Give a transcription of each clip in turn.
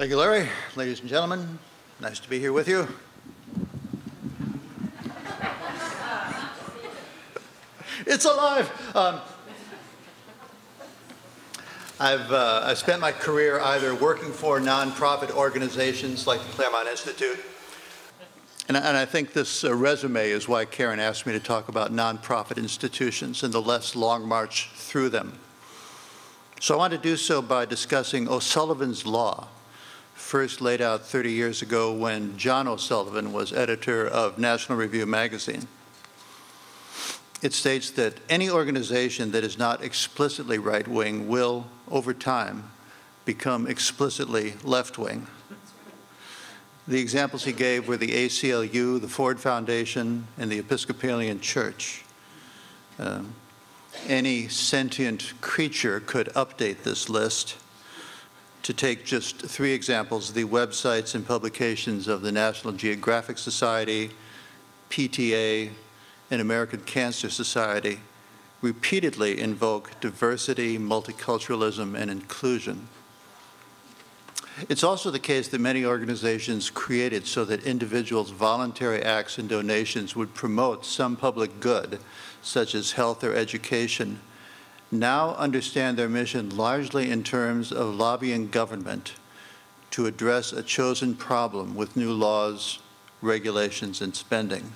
Thank you, Larry. Ladies and gentlemen, nice to be here with you. It's alive. I've spent my career either working for nonprofit organizations like the Claremont Institute, and I think this resume is why Karen asked me to talk about nonprofit institutions and the less long march through them. So I want to do so by discussing O'Sullivan's Law, first laid out 30 years ago when John O'Sullivan was editor of National Review magazine. It states that any organization that is not explicitly right-wing will, over time, become explicitly left-wing. The examples he gave were the ACLU, the Ford Foundation, and the Episcopalian Church. Any sentient creature could update this list. To take just 3 examples, the websites and publications of the National Geographic Society, PTA, and American Cancer Society repeatedly invoke diversity, multiculturalism, and inclusion. It's also the case that many organizations created so that individuals' voluntary acts and donations would promote some public good, such as health or education, now understand their mission largely in terms of lobbying government to address a chosen problem with new laws, regulations, and spending.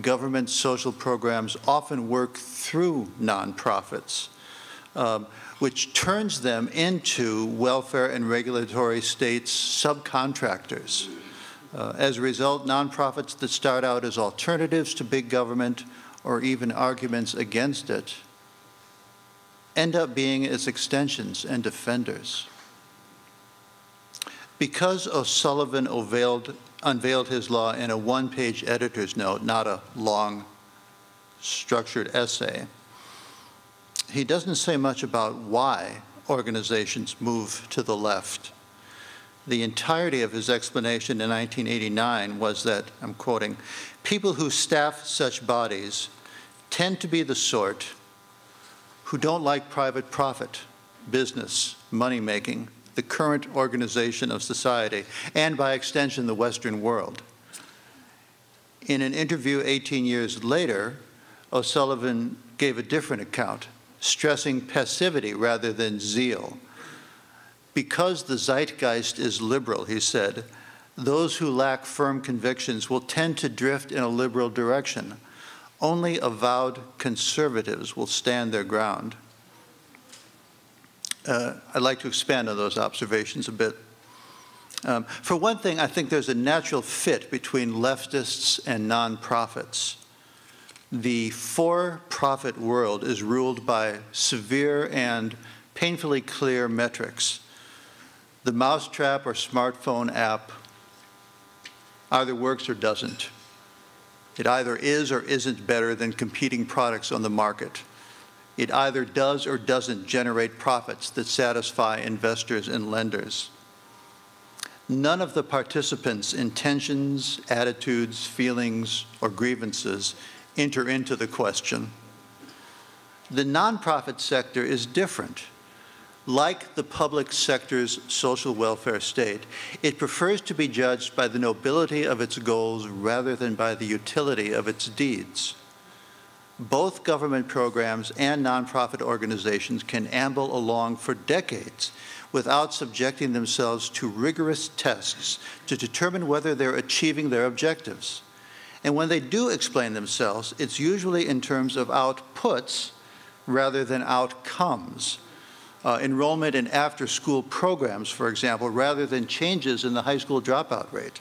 Government social programs often work through nonprofits, which turns them into welfare and regulatory states subcontractors. As a result, nonprofits that start out as alternatives to big government or even arguments against it end up being its extensions and defenders. Because O'Sullivan unveiled his law in a 1-page editor's note, not a long, structured essay, he doesn't say much about why organizations move to the left. The entirety of his explanation in 1989 was that, I'm quoting, "People who staff such bodies tend to be the sort who don't like private profit, business, money-making, the current organization of society, and by extension, the Western world." In an interview 18 years later, O'Sullivan gave a different account, stressing passivity rather than zeal. "Because the zeitgeist is liberal," he said, "those who lack firm convictions will tend to drift in a liberal direction. Only avowed conservatives will stand their ground." I'd like to expand on those observations a bit. For one thing, I think there's a natural fit between leftists and nonprofits. The for-profit world is ruled by severe and painfully clear metrics. The mousetrap or smartphone app either works or doesn't. It either is or isn't better than competing products on the market. It either does or doesn't generate profits that satisfy investors and lenders. None of the participants' intentions, attitudes, feelings, or grievances enter into the question. The nonprofit sector is different. Like the public sector's social welfare state, it prefers to be judged by the nobility of its goals rather than by the utility of its deeds. Both government programs and nonprofit organizations can amble along for decades without subjecting themselves to rigorous tests to determine whether they're achieving their objectives. And when they do explain themselves, it's usually in terms of outputs rather than outcomes. Enrollment in after-school programs, for example, rather than changes in the high school dropout rate.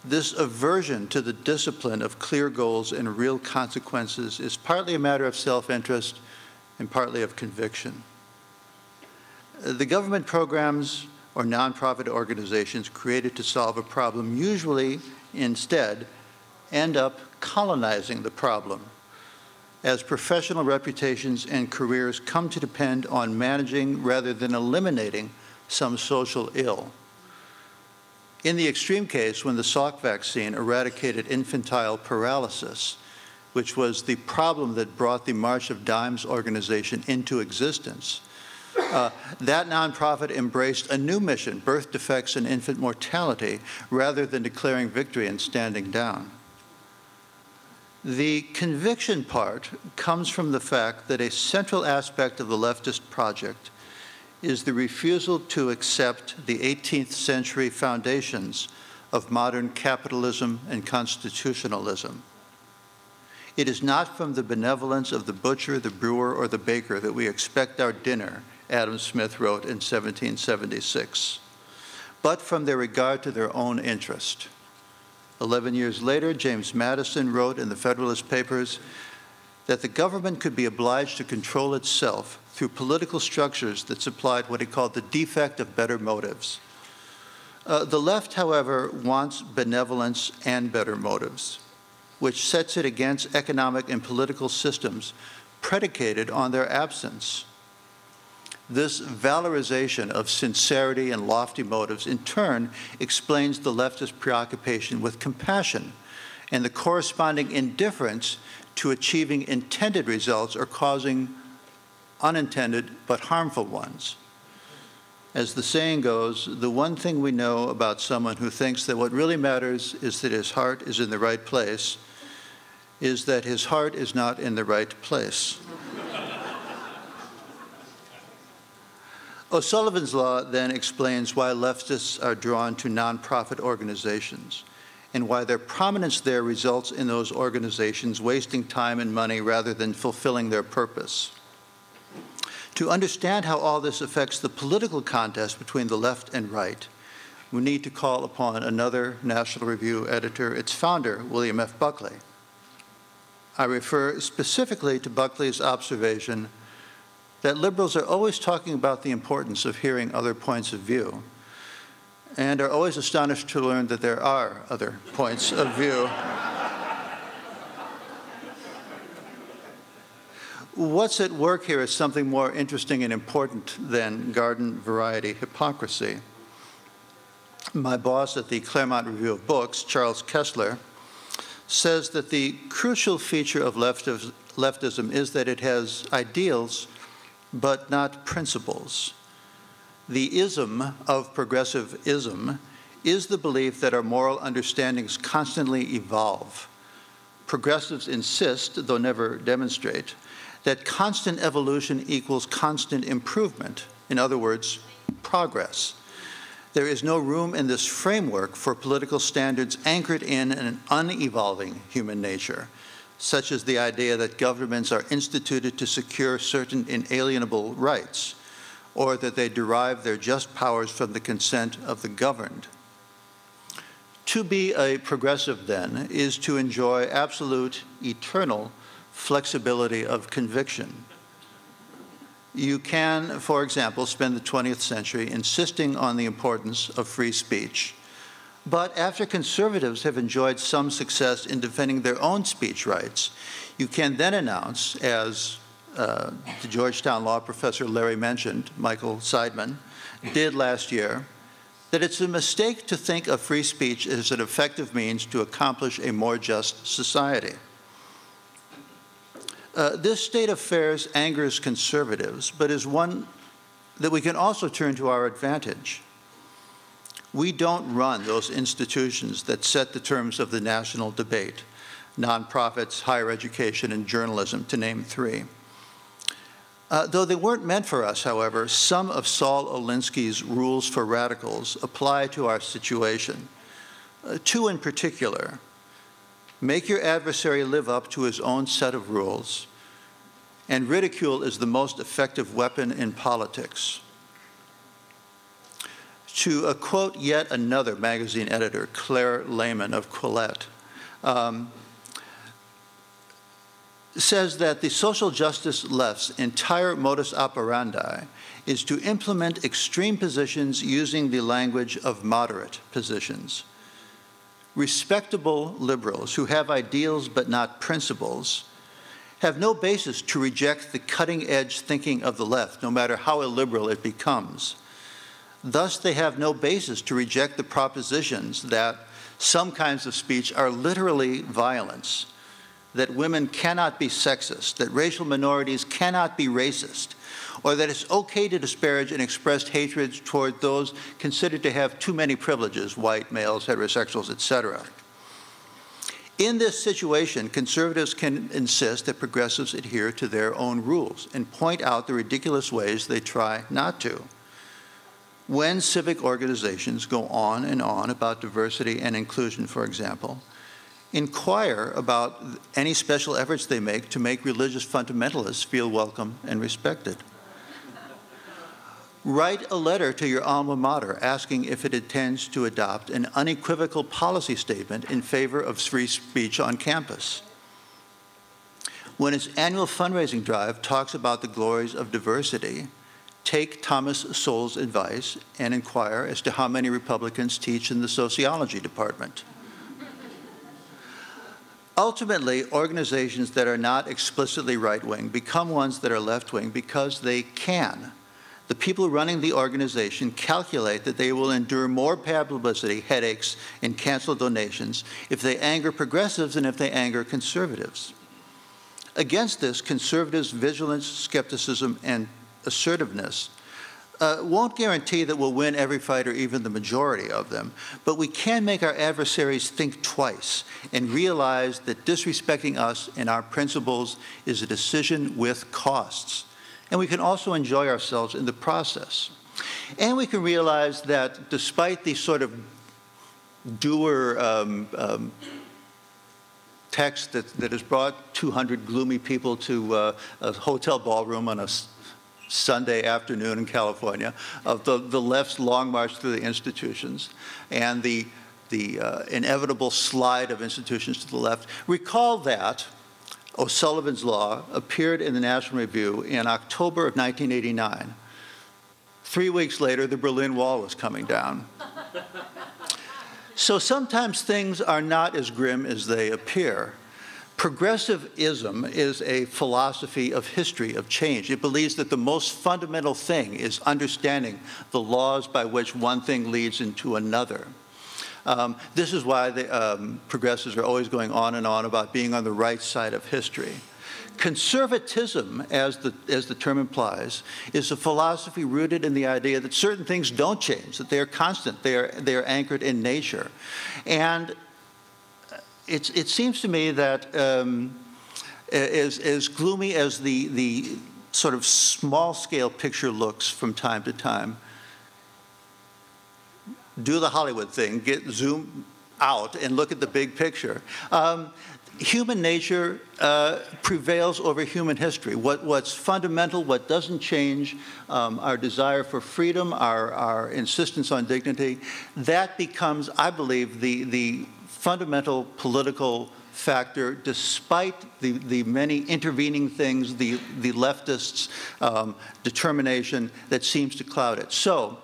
This aversion to the discipline of clear goals and real consequences is partly a matter of self-interest and partly of conviction. The government programs or nonprofit organizations created to solve a problem usually, instead, end up colonizing the problem, as professional reputations and careers come to depend on managing rather than eliminating some social ill. In the extreme case, when the Salk vaccine eradicated infantile paralysis, which was the problem that brought the March of Dimes organization into existence, That nonprofit embraced a new mission, birth defects and infant mortality, rather than declaring victory and standing down. The conviction part comes from the fact that a central aspect of the leftist project is the refusal to accept the 18th century foundations of modern capitalism and constitutionalism. It is not from the benevolence of the butcher, the brewer, or the baker that we expect our dinner, Adam Smith wrote in 1776, but from their regard to their own interest. 11 years later, James Madison wrote in the Federalist Papers that the government could be obliged to control itself through political structures that supplied what he called the defect of better motives. The left, however, wants benevolence and better motives, which sets it against economic and political systems predicated on their absence. This valorization of sincerity and lofty motives in turn explains the leftist preoccupation with compassion and the corresponding indifference to achieving intended results or causing unintended but harmful ones. As the saying goes, the one thing we know about someone who thinks that what really matters is that his heart is in the right place is that his heart is not in the right place. O'Sullivan's Law then explains why leftists are drawn to nonprofit organizations and why their prominence there results in those organizations wasting time and money rather than fulfilling their purpose. To understand how all this affects the political contest between the left and right, we need to call upon another National Review editor, its founder, William F. Buckley. I refer specifically to Buckley's observation that liberals are always talking about the importance of hearing other points of view and are always astonished to learn that there are other points of view. What's at work here is something more interesting and important than garden variety hypocrisy. My boss at the Claremont Review of Books, Charles Kessler, says that the crucial feature of leftism is that it has ideals but not principles. The ism of progressivism is the belief that our moral understandings constantly evolve. Progressives insist, though never demonstrate, that constant evolution equals constant improvement. In other words, progress. There is no room in this framework for political standards anchored in an unevolving human nature, such as the idea that governments are instituted to secure certain inalienable rights, or that they derive their just powers from the consent of the governed. To be a progressive, then, is to enjoy absolute, eternal flexibility of conviction. You can, for example, spend the 20th century insisting on the importance of free speech, but after conservatives have enjoyed some success in defending their own speech rights, you can then announce, as the Georgetown law professor Larry mentioned, Michael Seidman, did last year, that it's a mistake to think of free speech as an effective means to accomplish a more just society. This state of affairs angers conservatives, but is one that we can also turn to our advantage. We don't run those institutions that set the terms of the national debate, nonprofits, higher education, and journalism, to name three. Though they weren't meant for us, however, some of Saul Alinsky's rules for radicals apply to our situation. Two in particular: make your adversary live up to his own set of rules, and ridicule is the most effective weapon in politics. To quote yet another magazine editor, Claire Lehman of Quillette, says that the social justice left's entire modus operandi is to implement extreme positions using the language of moderate positions. Respectable liberals who have ideals but not principles have no basis to reject the cutting-edge thinking of the left, no matter how illiberal it becomes. Thus, they have no basis to reject the propositions that some kinds of speech are literally violence, that women cannot be sexist, that racial minorities cannot be racist, or that it's okay to disparage and express hatred toward those considered to have too many privileges, white, males, heterosexuals, etc. In this situation, conservatives can insist that progressives adhere to their own rules and point out the ridiculous ways they try not to. When civic organizations go on and on about diversity and inclusion, for example, inquire about any special efforts they make to make religious fundamentalists feel welcome and respected. Write a letter to your alma mater asking if it intends to adopt an unequivocal policy statement in favor of free speech on campus. When its annual fundraising drive talks about the glories of diversity, take Thomas Sowell's advice and inquire as to how many Republicans teach in the sociology department. Ultimately, organizations that are not explicitly right-wing become ones that are left-wing because they can. The people running the organization calculate that they will endure more bad publicity, headaches, and canceled donations if they anger progressives than if they anger conservatives. Against this, conservatives' vigilance, skepticism, and assertiveness won't guarantee that we'll win every fight or even the majority of them, but we can make our adversaries think twice and realize that disrespecting us and our principles is a decision with costs. And we can also enjoy ourselves in the process. And we can realize that despite the sort of dour text that has brought 200 gloomy people to a hotel ballroom on a Sunday afternoon in California, of the left's long march through the institutions and the inevitable slide of institutions to the left, recall that O'Sullivan's Law appeared in the National Review in October of 1989. 3 weeks later, the Berlin Wall was coming down. So sometimes things are not as grim as they appear. Progressivism is a philosophy of history, of change. It believes that the most fundamental thing is understanding the laws by which one thing leads into another. This is why the progressives are always going on and on about being on the right side of history. Conservatism, as the term implies, is a philosophy rooted in the idea that certain things don't change, that they are constant, they are anchored in nature. And it seems to me that as gloomy as the sort of small-scale picture looks from time to time, do the Hollywood thing, zoom out and look at the big picture. Human nature prevails over human history. What's fundamental, what doesn't change, our desire for freedom, our insistence on dignity, that becomes, I believe, the fundamental political factor, despite the many intervening things, the leftists' determination that seems to cloud it. So,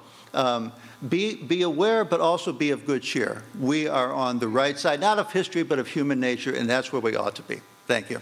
be aware, but also be of good cheer. We are on the right side, not of history, but of human nature, and that's where we ought to be. Thank you.